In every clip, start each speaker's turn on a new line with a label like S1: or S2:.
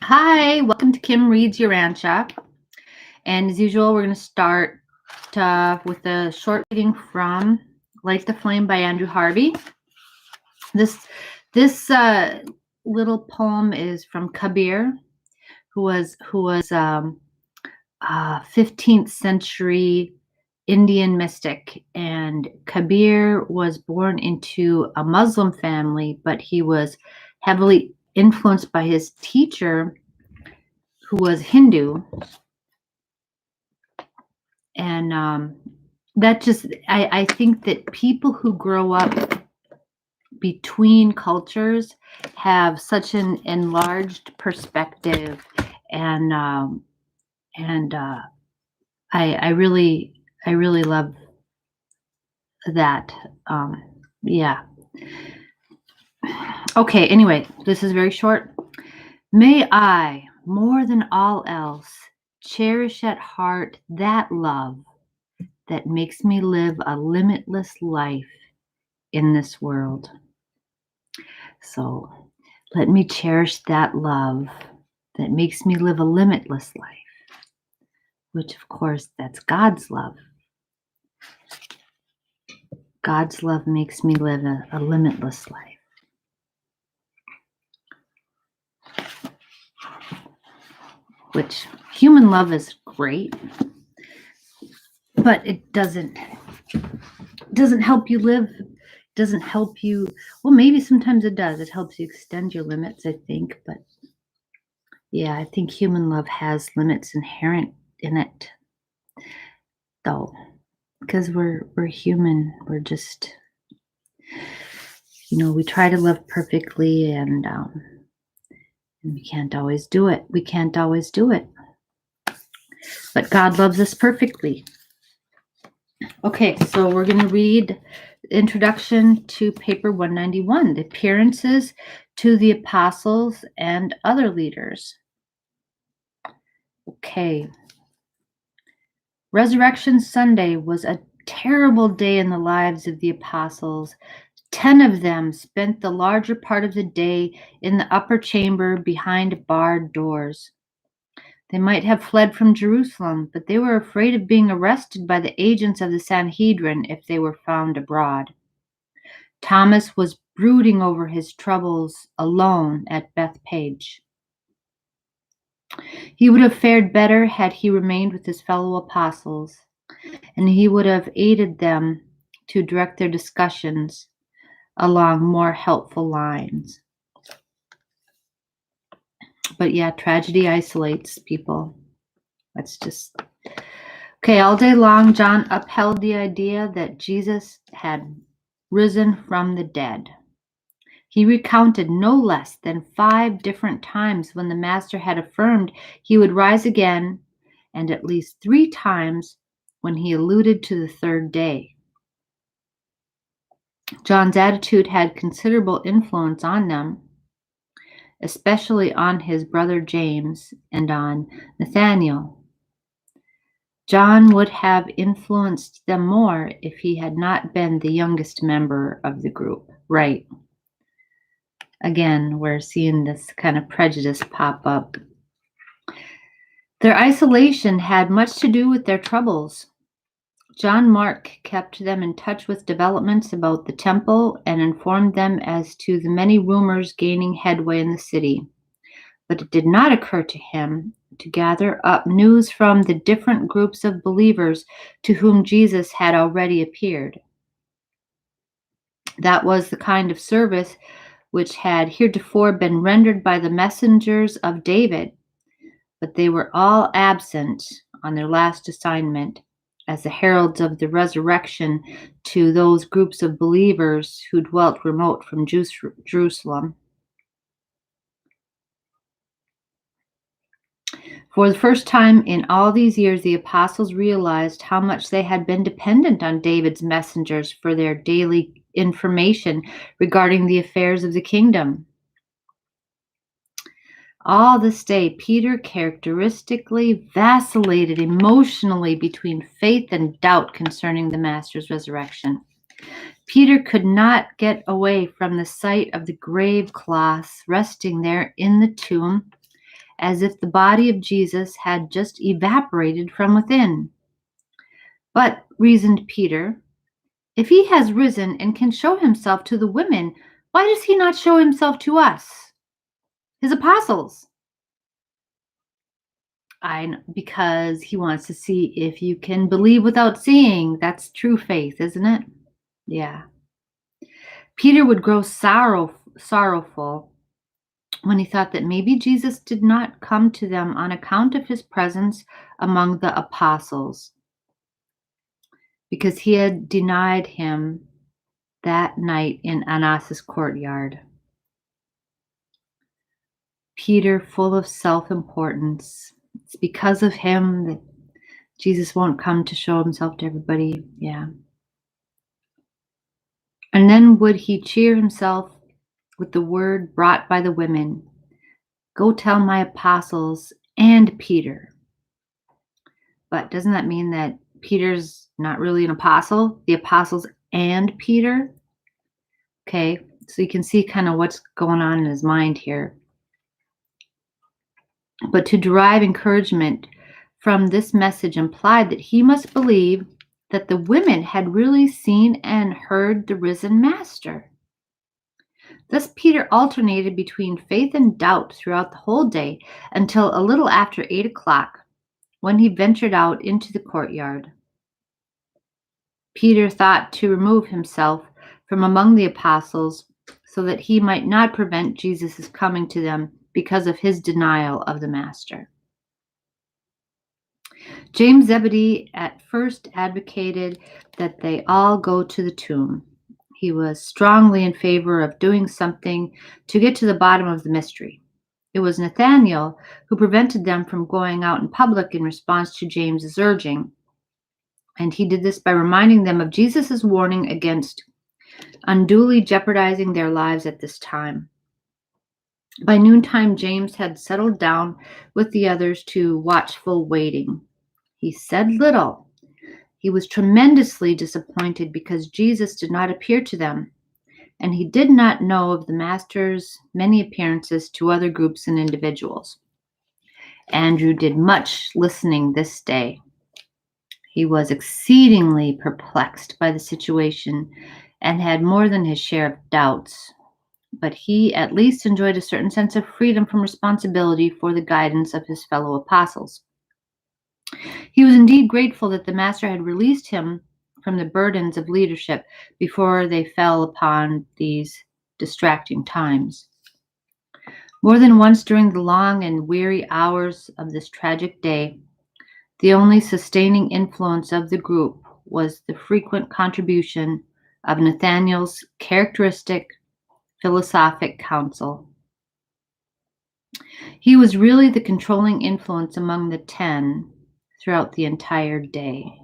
S1: Hi, welcome to Kim Reads Urantia. And as usual, we're going to start with a short reading from Light the Flame by Andrew Harvey. This little poem is from Kabir, who was a 15th century Indian mystic. And Kabir was born into a Muslim family, but he was heavily influenced by his teacher, who was Hindu. And I think that people who grow up between cultures have such an enlarged perspective, and I really love that. Yeah. Okay. Anyway, this is very short. May I, more than all else, cherish at heart that love that makes me live a limitless life in this world. So let me cherish that love that makes me live a limitless life, which of course, that's God's love. God's love makes me live a limitless life. Which human love is great, but it doesn't help you live. Doesn't help you. Well, maybe sometimes it does. It helps you extend your limits, I think. But yeah, I think human love has limits inherent in it, though, because we're human. We're just, we try to love perfectly, and we can't always do it. But God loves us perfectly. Okay, so we're going to read Introduction to Paper 191, the appearances to the apostles and other leaders. Okay. Resurrection Sunday was a terrible day in the lives of the apostles. 10 of them spent the larger part of the day in the upper chamber behind barred doors. They might have fled from Jerusalem, but they were afraid of being arrested by the agents of the Sanhedrin if they were found abroad. Thomas was brooding over his troubles alone at Bethpage. He would have fared better had he remained with his fellow apostles, and he would have aided them to direct their discussions along more helpful lines. But yeah, tragedy isolates people. That's just... Okay, all day long, John upheld the idea that Jesus had risen from the dead. He recounted no less than 5 different times when the Master had affirmed he would rise again, and at least 3 times when he alluded to the 3rd day. John's attitude had considerable influence on them, especially on his brother James and on Nathanael. John would have influenced them more if he had not been the youngest member of the group. Right. Again, we're seeing this kind of prejudice pop up. Their isolation had much to do with their troubles. John Mark kept them in touch with developments about the temple and informed them as to the many rumors gaining headway in the city. But it did not occur to him to gather up news from the different groups of believers to whom Jesus had already appeared. That was the kind of service which had heretofore been rendered by the messengers of David, but they were all absent on their last assignment as the heralds of the resurrection to those groups of believers who dwelt remote from Jerusalem. For the first time in all these years, the apostles realized how much they had been dependent on David's messengers for their daily information regarding the affairs of the kingdom. All this day, Peter characteristically vacillated emotionally between faith and doubt concerning the Master's resurrection. Peter could not get away from the sight of the grave cloths resting there in the tomb, as if the body of Jesus had just evaporated from within. But, reasoned Peter, if he has risen and can show himself to the women, why does he not show himself to us, his apostles? Because he wants to see if you can believe without seeing. That's true faith, isn't it? Yeah. Peter would grow sorrowful when he thought that maybe Jesus did not come to them on account of his presence among the apostles, because he had denied him that night in Annas' courtyard. Peter, full of self-importance. It's because of him that Jesus won't come to show himself to everybody. Yeah. And then would he cheer himself with the word brought by the women, "Go tell my apostles and Peter." But doesn't that mean that Peter's not really an apostle? The apostles and Peter? Okay, so you can see kind of what's going on in his mind here. But to derive encouragement from this message implied that he must believe that the women had really seen and heard the risen master. Thus Peter alternated between faith and doubt throughout the whole day until a little after 8 o'clock, when he ventured out into the courtyard. Peter thought to remove himself from among the apostles so that he might not prevent Jesus' coming to them because of his denial of the master. James Zebedee at first advocated that they all go to the tomb. He was strongly in favor of doing something to get to the bottom of the mystery. It was Nathanael who prevented them from going out in public in response to James's urging, and he did this by reminding them of Jesus' warning against unduly jeopardizing their lives at this time. By noontime, James had settled down with the others to watchful waiting. He said little. He was tremendously disappointed because Jesus did not appear to them, and he did not know of the Master's many appearances to other groups and individuals. Andrew did much listening this day. He was exceedingly perplexed by the situation and had more than his share of doubts, but he at least enjoyed a certain sense of freedom from responsibility for the guidance of his fellow apostles. He was indeed grateful that the Master had released him from the burdens of leadership before they fell upon these distracting times. More than once during the long and weary hours of this tragic day, the only sustaining influence of the group was the frequent contribution of Nathanael's characteristic philosophic counsel. He was really the controlling influence among the 10 throughout the entire day.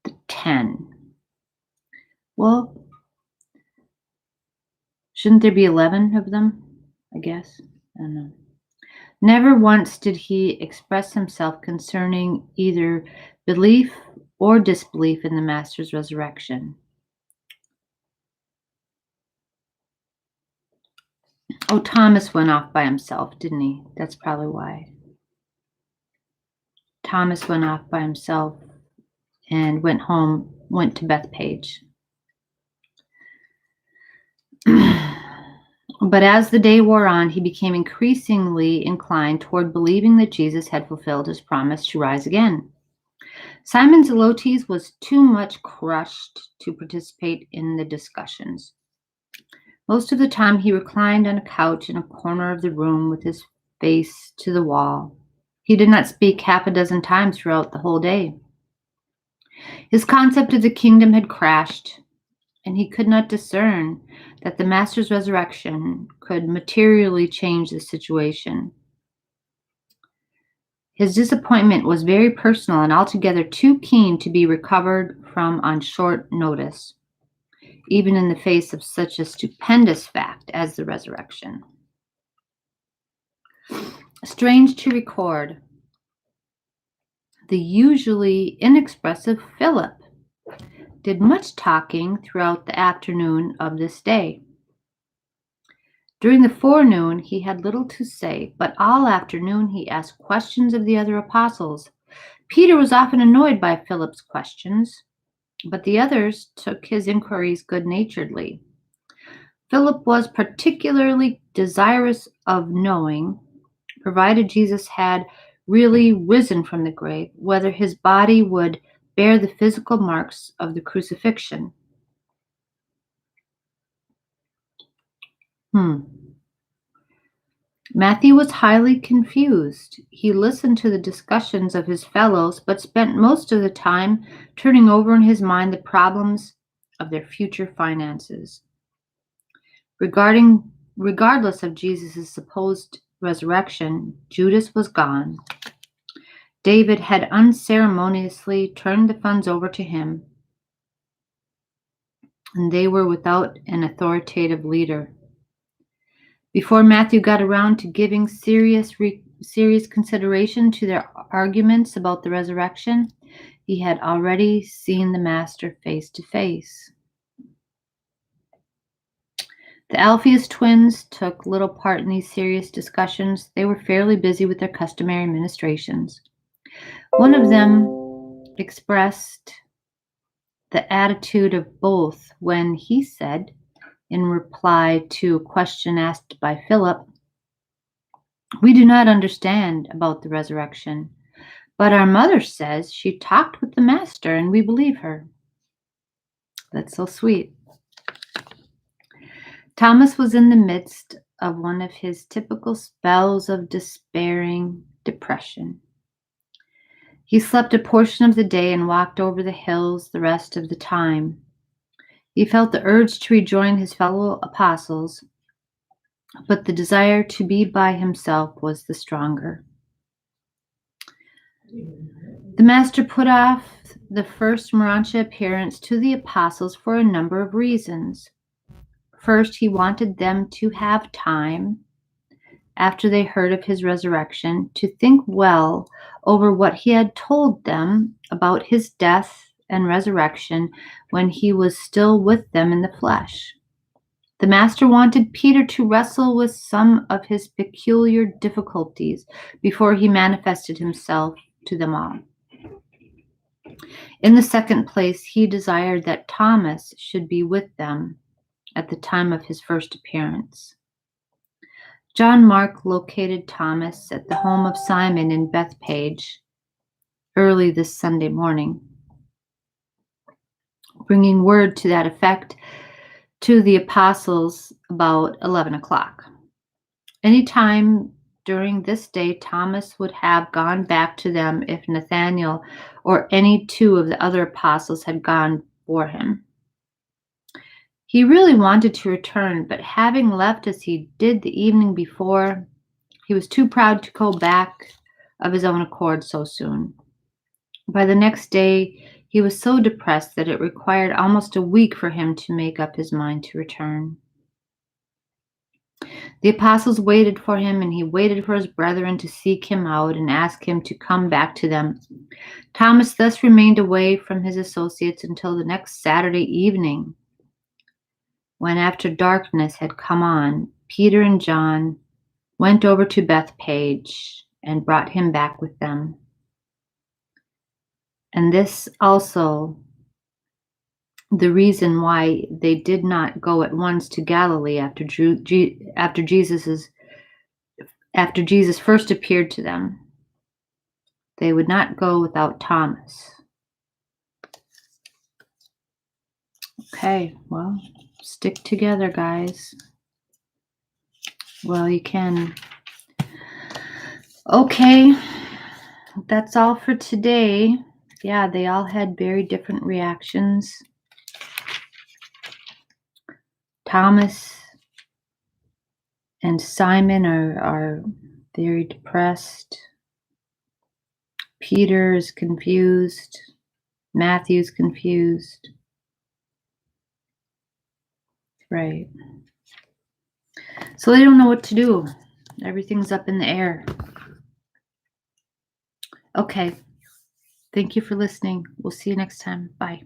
S1: The 10. Well, shouldn't there be 11 of them? I guess. I don't know. Never once did he express himself concerning either belief or disbelief in the Master's resurrection. Oh, Thomas went off by himself, didn't he? That's probably why. Thomas went off by himself and went to Bethpage. But as the day wore on, he became increasingly inclined toward believing that Jesus had fulfilled his promise to rise again. Simon Zelotes was too much crushed to participate in the discussions. Most of the time he reclined on a couch in a corner of the room with his face to the wall. He did not speak half a dozen times throughout the whole day. His concept of the kingdom had crashed, and he could not discern that the Master's resurrection could materially change the situation. His disappointment was very personal and altogether too keen to be recovered from on short notice, even in the face of such a stupendous fact as the resurrection. Strange to record, the usually inexpressive Philip did much talking throughout the afternoon of this day. During the forenoon, he had little to say, but all afternoon he asked questions of the other apostles. Peter was often annoyed by Philip's questions, but the others took his inquiries good-naturedly. Philip was particularly desirous of knowing, provided Jesus had really risen from the grave, whether his body would bear the physical marks of the crucifixion. Matthew was highly confused. He listened to the discussions of his fellows, but spent most of the time turning over in his mind the problems of their future finances. Regardless of Jesus' supposed resurrection, Judas was gone. David had unceremoniously turned the funds over to him, and they were without an authoritative leader. Before Matthew got around to giving serious consideration to their arguments about the resurrection, he had already seen the Master face to face. The Alphaeus twins took little part in these serious discussions. They were fairly busy with their customary ministrations. One of them expressed the attitude of both when he said, in reply to a question asked by Philip, "We do not understand about the resurrection, but our mother says she talked with the Master and we believe her." That's so sweet. Thomas was in the midst of one of his typical spells of despairing depression. He slept a portion of the day and walked over the hills the rest of the time. He felt the urge to rejoin his fellow apostles, but the desire to be by himself was the stronger. The Master put off the first Urantia appearance to the apostles for a number of reasons. First, he wanted them to have time, after they heard of his resurrection, to think well over what he had told them about his death and resurrection when he was still with them in the flesh. The Master wanted Peter to wrestle with some of his peculiar difficulties before he manifested himself to them all. In the second place, he desired that Thomas should be with them at the time of his first appearance. John Mark located Thomas at the home of Simon in Bethpage early this Sunday morning, bringing word to that effect to the apostles about 11 o'clock. Any time during this day, Thomas would have gone back to them if Nathanael or any two of the other apostles had gone for him. He really wanted to return, but having left as he did the evening before, he was too proud to go back of his own accord so soon. By the next day, he was so depressed that it required almost a week for him to make up his mind to return. The apostles waited for him, and he waited for his brethren to seek him out and ask him to come back to them. Thomas thus remained away from his associates until the next Saturday evening, when after darkness had come on, Peter and John went over to Bethpage and brought him back with them. And this also the reason why they did not go at once to Galilee after Jesus first appeared to them. They would not go without Thomas. Okay, well, stick together, guys. Well, you can. Okay, that's all for today. Yeah, they all had very different reactions. Thomas and Simon are very depressed. Peter is confused. Matthew's confused. Right. So they don't know what to do. Everything's up in the air. Okay. Thank you for listening. We'll see you next time. Bye.